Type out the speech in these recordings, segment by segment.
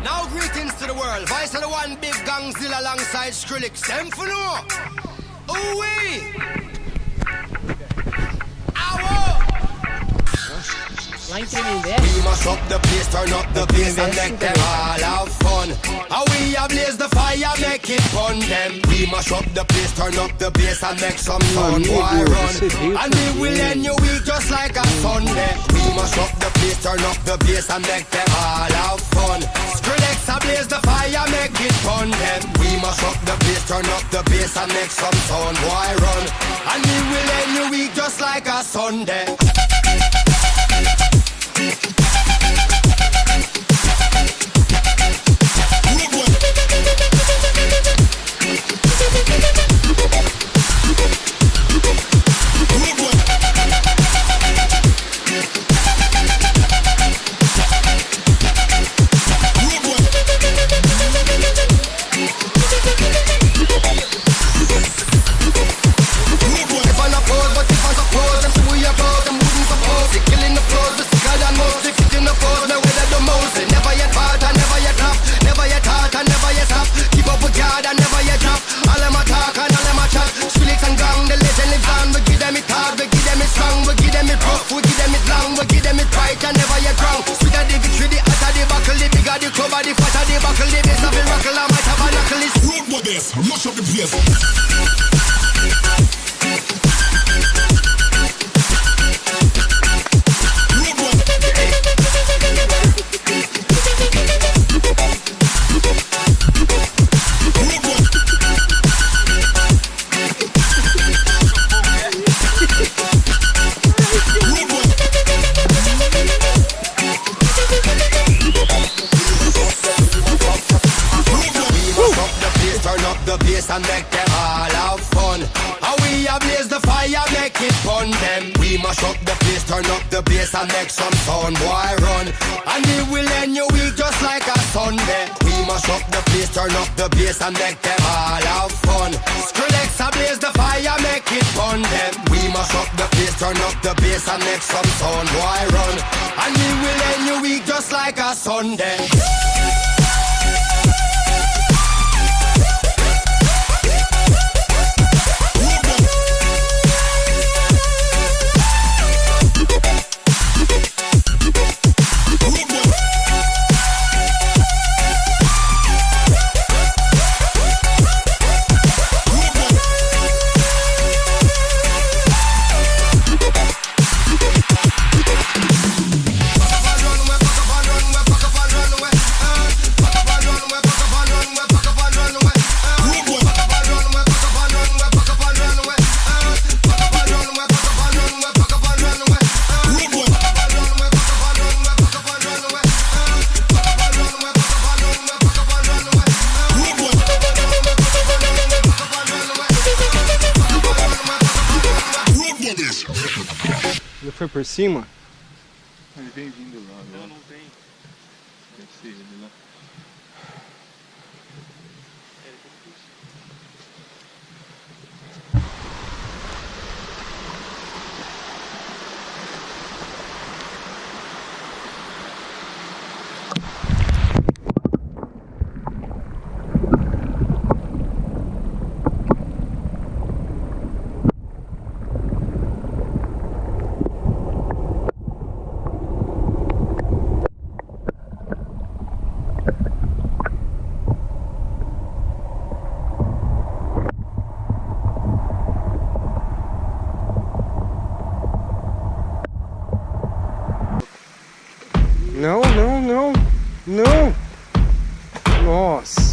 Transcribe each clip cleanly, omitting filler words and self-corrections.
Now greetings to the world. Vice of the one big gangzilla alongside Skrillex. Them for no. Ooh-wee. Lá em Tremembé. We must up the place, turn up the bass and make them all have fun. How we ablaze the fire, make it fun them. We must up the place, turn up the bass and make some sound. Boy run, and we will end your week just like a Sunday. We must up the place, turn up the bass and make them all have fun. Skrillex ablaze the fire, make it fun them. We must up the place, turn up the bass and make some sound. Boy run, and we will end your week just like a Sunday. Mash up the place. And make them all have fun. How we ablaze the fire, make it fun them. We mash up the place, turn up the bass and make some sound. Boy run, and we will end your week just like a Sunday. We mash up the place, turn up the bass and make them all have fun. Skrillex ablaze the fire, make it fun them. We mash up the place, turn up the bass and make some sound. Boy run, and we will end your week just like a Sunday. Já foi por cima? Ele vem vindo lá. Não, não tem. Deve ser ele lá. Não, não, não, não. Nossa.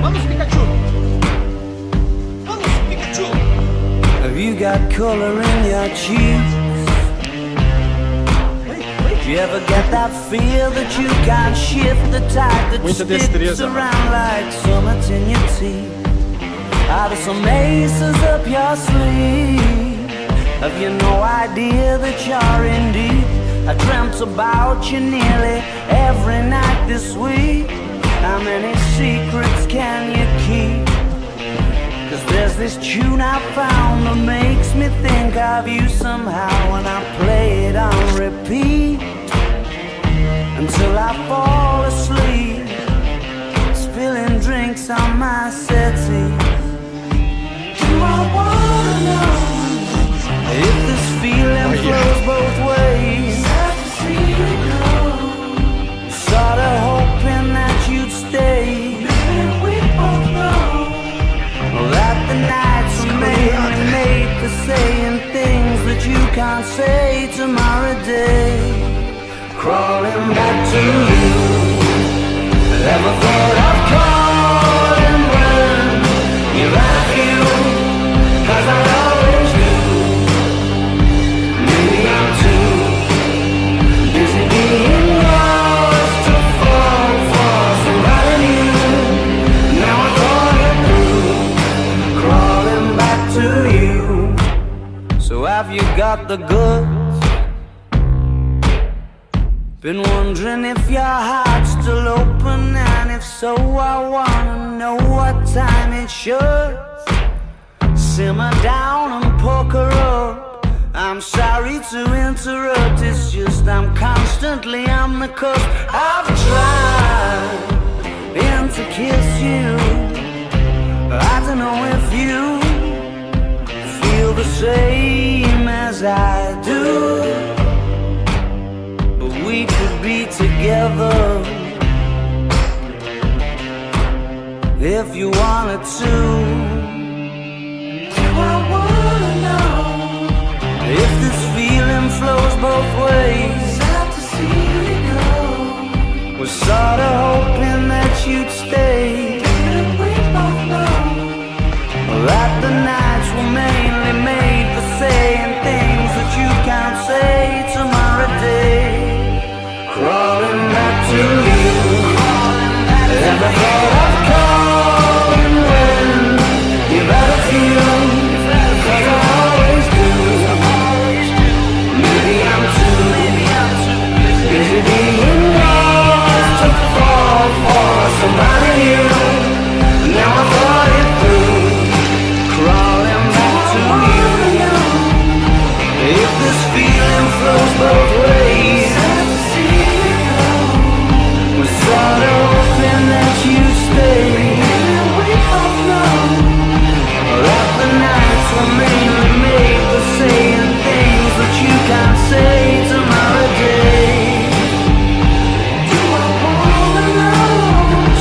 Vamos Pikachu! Vamos Pikachu! Have you got color in your cheeks? Do you ever get that feel that you can't shift the tide that Muita sticks destreza. around like summits in your teeth? Are there some aces up your sleeve? Have you no idea that you're in deep? I dreamt about you nearly every night this week. How many secrets can you keep? 'Cause there's this tune I found that makes me think of you somehow, and I play it on repeat until I fall asleep, spilling drinks on my settee. Do I wanna know if this feeling flows both ways? Sad to see you go. Sorta hoping that you'd stay. Maybe we both know that the nights were mainly made for saying things that you can't say tomorrow day. Crawling back to you. Ever thought of calling when you're at you? 'Cause I always do. Maybe I'm too busy being lost to fall for somebody new. Now I thought it through, crawling back to you. So have you got the goods? Been wondering if your heart's still open, and if so, I wanna know what time it should. Simmer down and poker up. I'm sorry to interrupt, it's just I'm constantly on the cusp. I've tried to kiss you. I don't know if you feel the same as I do, but we could be together if you wanted to. Do I wanna know if this feeling flows both ways? Sad to see you go. Was sorta hoping that you'd stay. And we both know that the nights were mainly made for saying things that you can't say tomorrow day. Crawling back to you. Ever thought of calling when you're out of you? 'Cause I always do. Maybe I'm too busy being lost to fall for somebody new. Now I thought it through, crawling back to you. If this feeling flows both ways, was sorta hoping that you'd stay. We both know that the nights were mainly made for saying things that you can't say tomorrow day. Do I wanna know?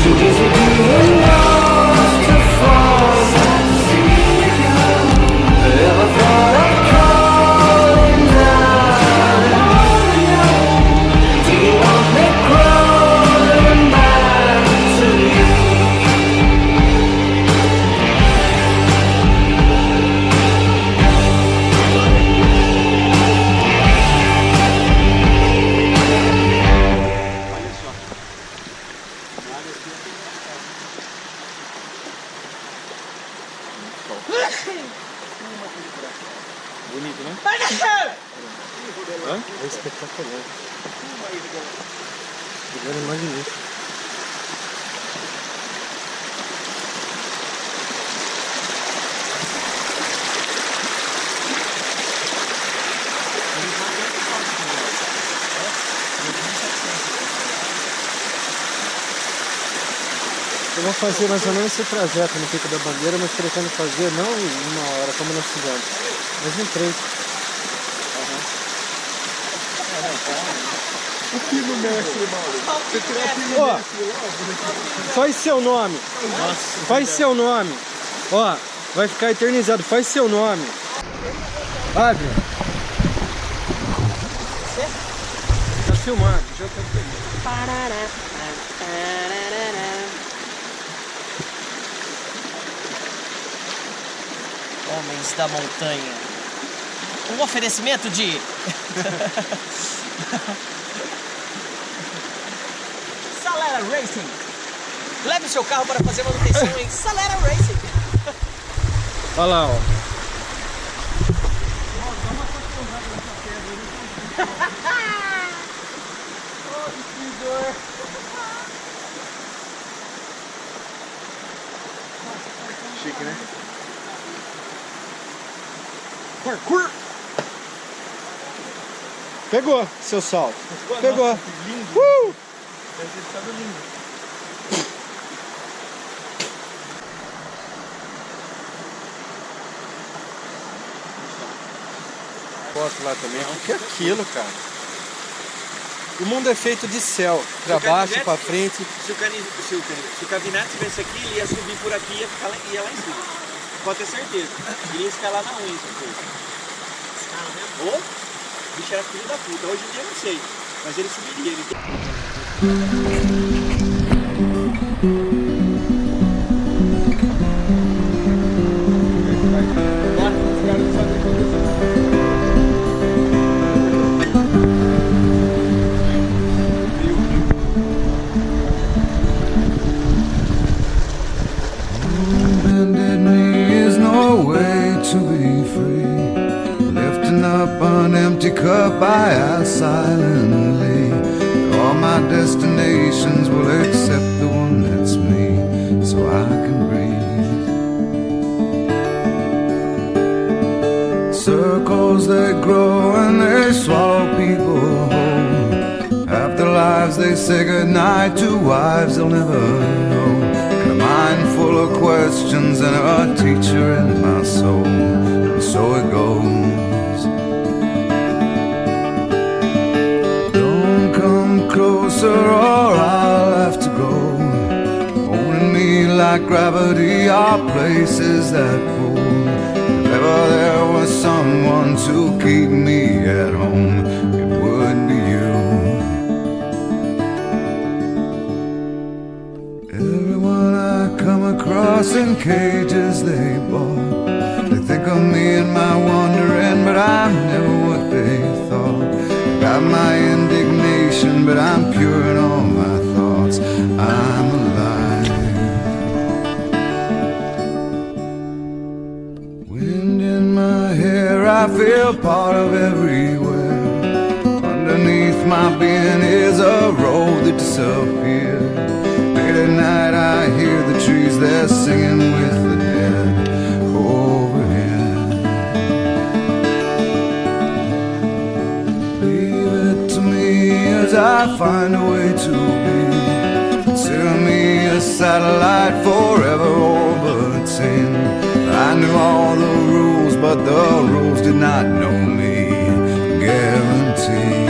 Too busy being lost to fall. Ever thought of calling down? Do you want me crawling back to you? Bonito, né? É espetacular. Agora é magnífico. Eu vou fazer mais ou menos esse trajeto no Pico da Bandeira, mas pretendo fazer não em 1 hora, como nós fizemos, mas em 3. O pino mestre, Mauro. Você tirou o pino Ó, mestre lá? faz seu nome. Faz seu nome. Ó, vai ficar eternizado. Faz seu nome. Abre. Tá filmando. Já tá filmando. Homens da montanha. Um oferecimento de... Salera Racing. Leve seu carro para fazer manutenção em Salera Racing. Olha lá, ó. Parkour! Pegou seu salto. Pegou. Nossa, que lindo. Deve ter ficado lindo. Foto lá também. O que é aquilo, cara? O mundo é feito de céu, pra baixo, pra frente. Se o Cavinati estivesse aqui, ele ia subir por aqui e ia lá em cima. Pode ter certeza. Ele ia escalar na unha, essa coisa. Escala mesmo? Ou, o bicho era filho da puta. Hoje em dia eu não sei. Mas ele subiria. Bended knee is no way to be free. Lifting up an empty cup, I ask silently. All my destinations will accept the one that's me, so I can breathe. Circles they grow and they swallow people whole. After lives they say goodnight to wives they'll never know. Mind full of questions and a teacher in my soul, and so it goes. Don't come closer or I'll have to go. Holding me like gravity are places that pull. If ever there was someone to keep me at home, it would be you. Across in cages they bought. They think of me and my wandering, but I'm never what they thought. Got my indignation, but I'm pure in all my thoughts. I'm alive. Wind in my hair, I feel part of everywhere. Underneath my being is a road that disappeared. Late at night I hear the trees, they're singing with the dead overhead. Leave it to me as I find a way to be. Consider me a satellite forever orbiting. I knew all the rules, but the rules did not know me. Guaranteed.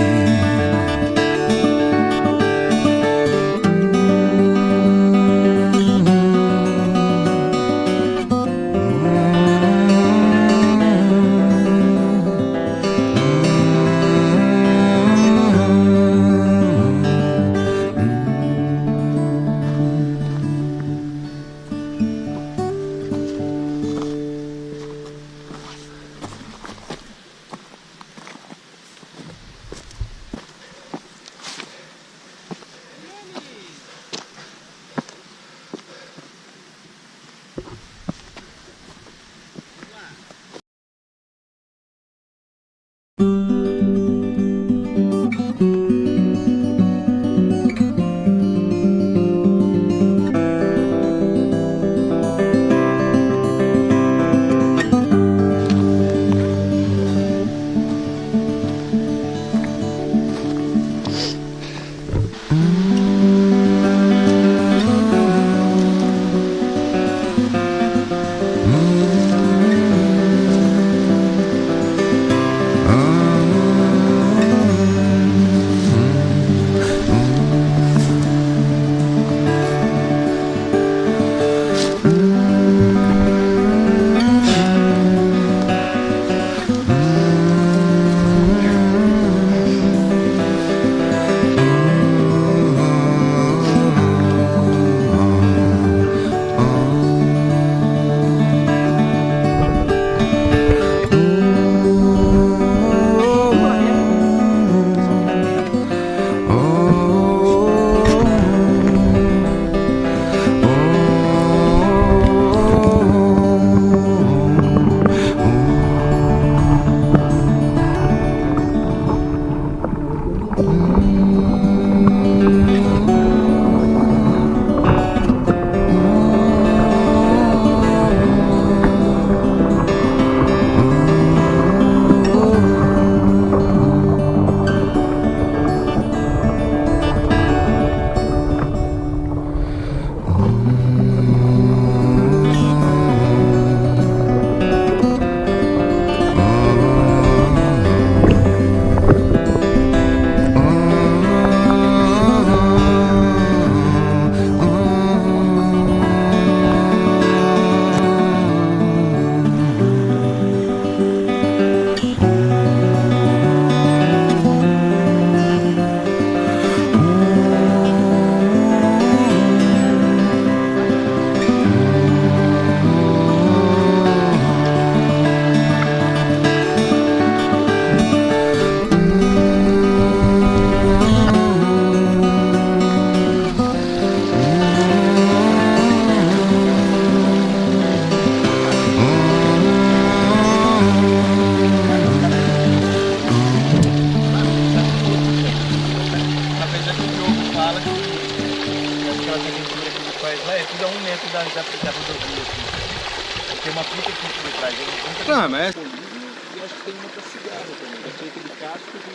Ah, mas... E acho que tem uma pra cigarro também, é feita de casco de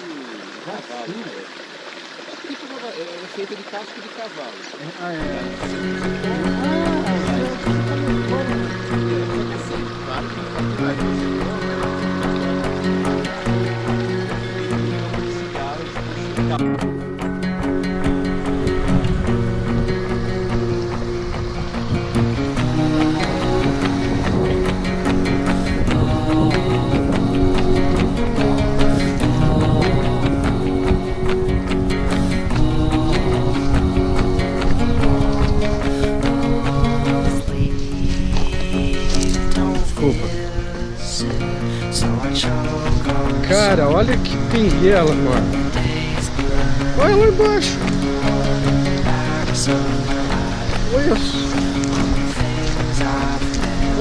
cavalo. É feita de casco de cavalo. Ah, é. Cara, olha que pinguela, mano. Olha lá embaixo. Olha só.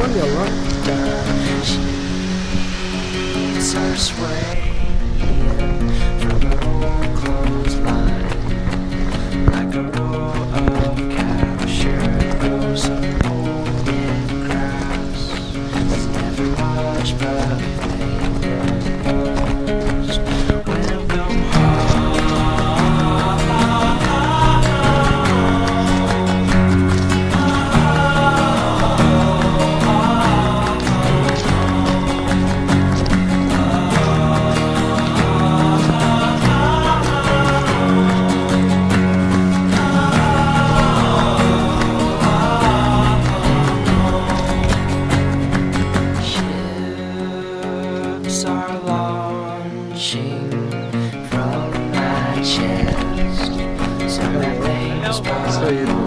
Olha lá. Ships are launching from my chest. So that things Isso aí.